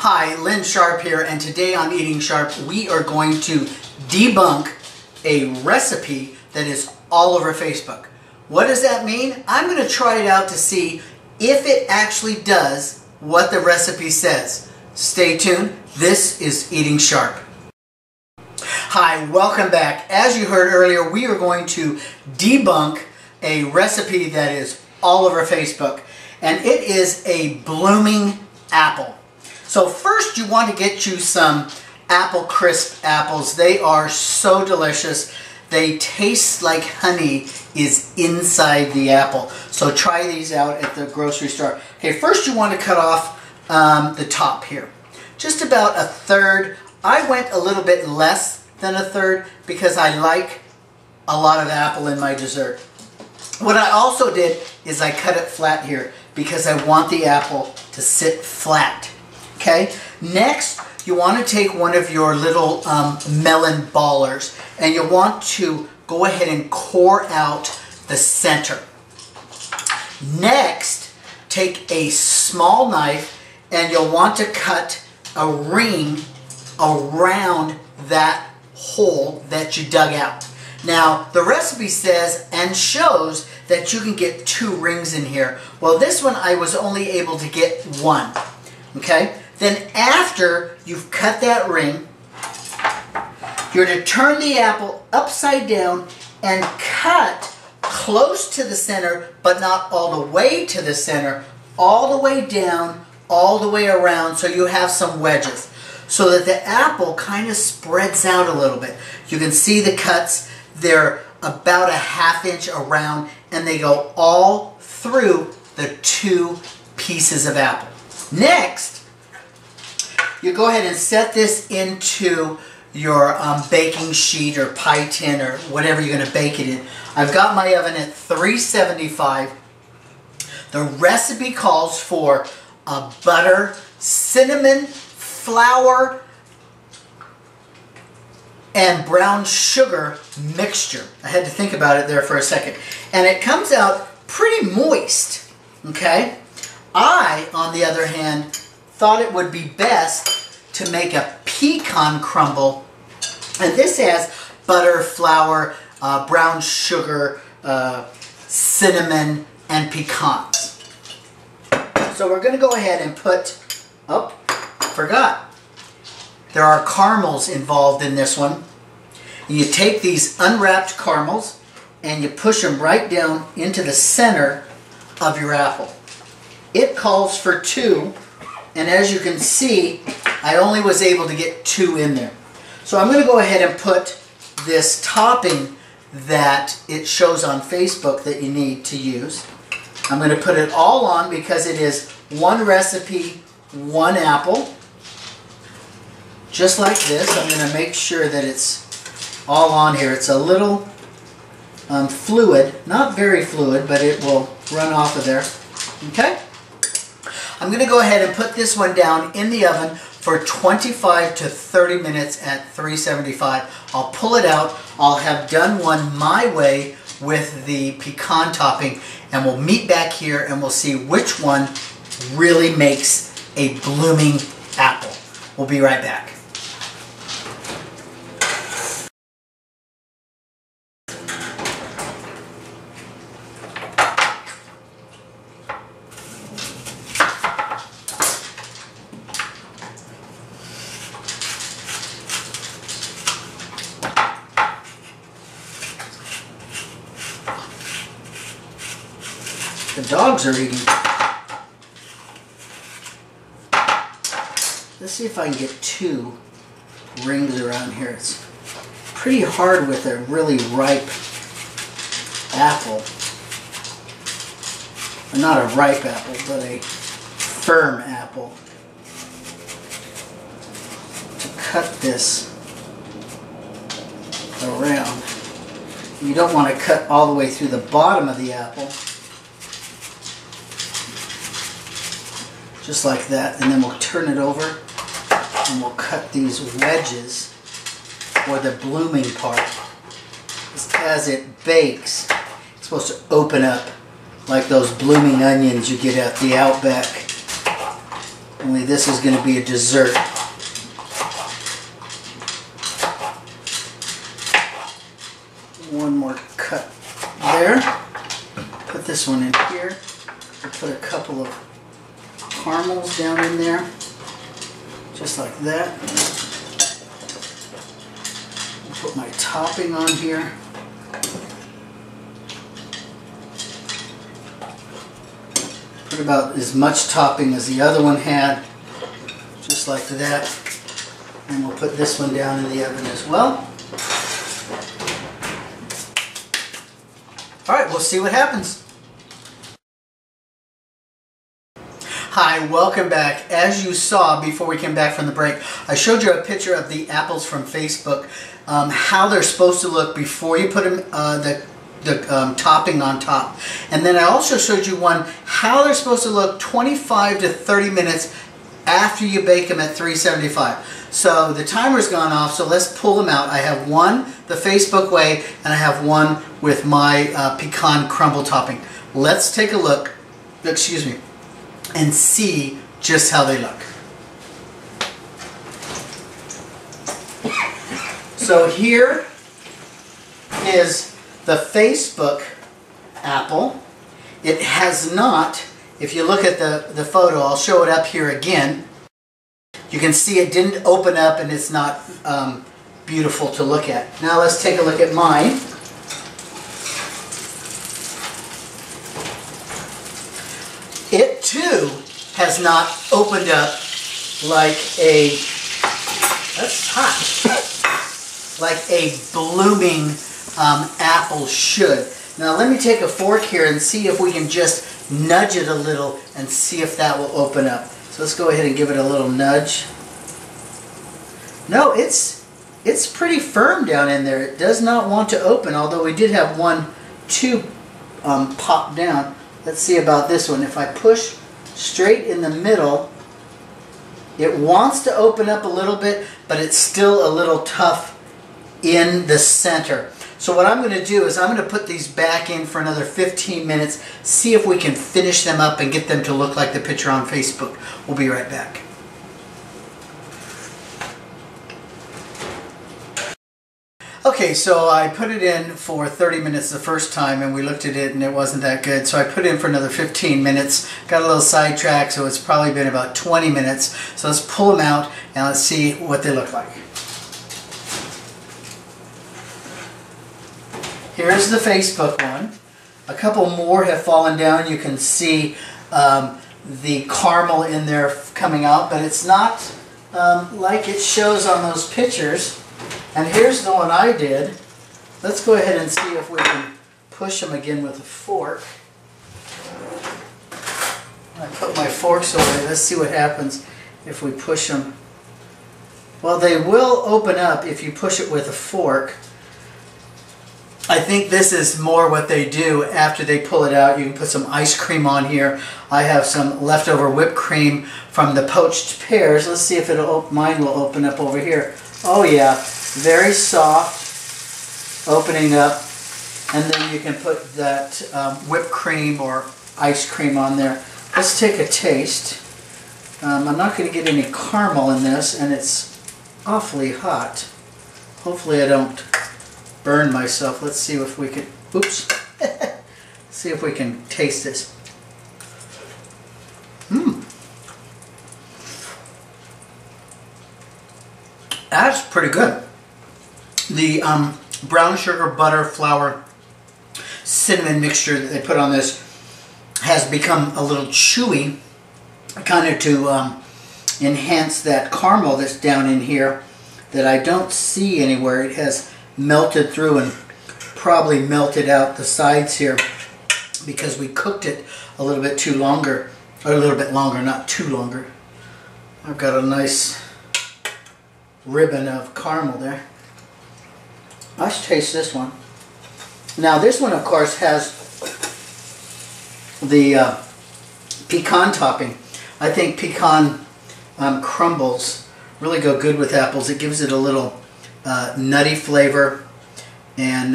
Hi, Lynn Sharp here, and today on Eating Sharp we are going to debunk a recipe that is all over Facebook. What does that mean? I'm going to try it out to see if it actually does what the recipe says. Stay tuned. This is Eating Sharp. Hi, welcome back. As you heard earlier, we are going to debunk a recipe that is all over Facebook, and it is a blooming apple. So first you want to get you some apple crisp apples. They are so delicious. They taste like honey is inside the apple. So try these out at the grocery store. Okay, first you want to cut off the top here. Just about a third. I went a little bit less than a third because I like a lot of apple in my dessert. What I also did is I cut it flat here because I want the apple to sit flat. Okay, next you want to take one of your little melon ballers and you want to go ahead and core out the center. Next, take a small knife and you'll want to cut a ring around that hole that you dug out. Now, the recipe says and shows that you can get 2 rings in here. Well, this one I was only able to get 1. Okay? Then after you've cut that ring, you're to turn the apple upside down and cut close to the center, but not all the way to the center, all the way down, all the way around, so you have some wedges, so that the apple kind of spreads out a little bit. You can see the cuts. They're about a ½ inch around, and they go all through the 2 pieces of apple. Next, you go ahead and set this into your baking sheet or pie tin or whatever you're going to bake it in. I've got my oven at 375. The recipe calls for a butter, cinnamon, flour, and brown sugar mixture. I had to think about it there for a second. And it comes out pretty moist, okay? I, on the other hand, thought it would be best to make a pecan crumble. And this has butter, flour, brown sugar, cinnamon, and pecans. So we're going to go ahead and put, oh, forgot. There are caramels involved in this one. You take these unwrapped caramels and you push them right down into the center of your apple. It calls for 2, and as you can see, I only was able to get 2 in there. So I'm going to go ahead and put this topping that it shows on Facebook that you need to use. I'm going to put it all on because it is 1 recipe, 1 apple. Just like this. I'm going to make sure that it's all on here. It's a little fluid, not very fluid, but it will run off of there. Okay? I'm going to go ahead and put this one down in the oven for 25 to 30 minutes at 375. I'll pull it out. I'll have done one my way with the pecan topping, and we'll meet back here and we'll see which one really makes a blooming apple. We'll be right back. The dogs are eating. Let's see if I can get 2 rings around here. It's pretty hard with a really ripe apple. Or not a ripe apple, but a firm apple. To cut this around. You don't want to cut all the way through the bottom of the apple. Just like that, and then we'll turn it over and we'll cut these wedges for the blooming part. As it bakes, it's supposed to open up like those blooming onions you get at the Outback. only this is going to be a dessert. One more cut there. Put this one in here. I'll put a couple of caramels down in there, just like that. I'll put my topping on here. Put about as much topping as the other one had, just like that. And we'll put this one down in the oven as well. Alright, we'll see what happens. Hi, welcome back. As you saw before we came back from the break, I showed you a picture of the apples from Facebook, how they're supposed to look before you put them, the topping on top. And then I also showed you one, how they're supposed to look 25 to 30 minutes after you bake them at 375. So the timer's gone off, so let's pull them out. I have one the Facebook way, and I have one with my pecan crumble topping. Let's take a look, excuse me, and see just how they look. So here is the Facebook apple. It has not, if you look at the photo, I'll show it up here again. You can see it didn't open up and it's not beautiful to look at. Now let's take a look at mine. It too has not opened up like a, that's hot, like a blooming apple should. Now let me take a fork here and see if we can just nudge it a little and see if that will open up. So let's go ahead and give it a little nudge. No, it's pretty firm down in there. It does not want to open, although we did have one tube pop down. Let's see about this one. If I push straight in the middle, it wants to open up a little bit, but it's still a little tough in the center. So what I'm going to do is I'm going to put these back in for another 15 minutes, see if we can finish them up and get them to look like the picture on Facebook. We'll be right back. Okay, so I put it in for 30 minutes the first time and we looked at it and it wasn't that good. So I put it in for another 15 minutes, got a little sidetracked, so it's probably been about 20 minutes. So let's pull them out and let's see what they look like. Here's the Facebook one. A couple more have fallen down. You can see the caramel in there coming out, but it's not like it shows on those pictures. And here's the one I did. Let's go ahead and see if we can push them again with a fork. I put my forks away. Let's see what happens if we push them. Well, they will open up if you push it with a fork. I think this is more what they do after they pull it out. You can put some ice cream on here. I have some leftover whipped cream from the poached pears. Let's see if mine will open up over here. Oh yeah, very soft, opening up. And then you can put that whipped cream or ice cream on there. Let's take a taste. I'm not going to get any caramel in this, and it's awfully hot. Hopefully I don't burn myself. Let's see if we can, oops, see if we can taste this. That's pretty good. The brown sugar, butter, flour, cinnamon mixture that they put on this has become a little chewy, kind of to enhance that caramel that's down in here that I don't see anywhere. It has melted through and probably melted out the sides here because we cooked it a little bit too longer, or a little bit longer, not too longer. I've got a nice ribbon of caramel there. Let's taste this one. Now this one of course has the pecan topping. I think pecan crumbles really go good with apples. It gives it a little nutty flavor and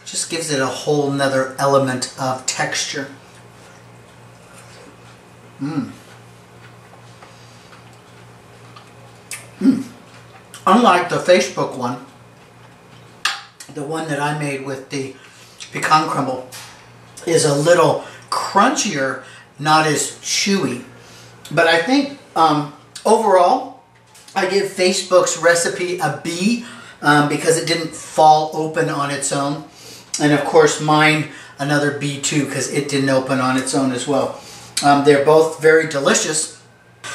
just gives it a whole nother element of texture. Unlike the Facebook one, the one that I made with the pecan crumble is a little crunchier, not as chewy. But I think overall, I give Facebook's recipe a B because it didn't fall open on its own. And of course mine, another B too, because it didn't open on its own as well. They're both very delicious.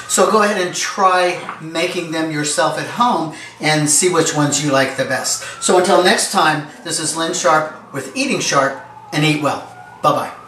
So go ahead and try making them yourself at home and see which ones you like the best. So until next time, this is Lynn Sharp with Eating Sharp and Eat Well. Bye-bye.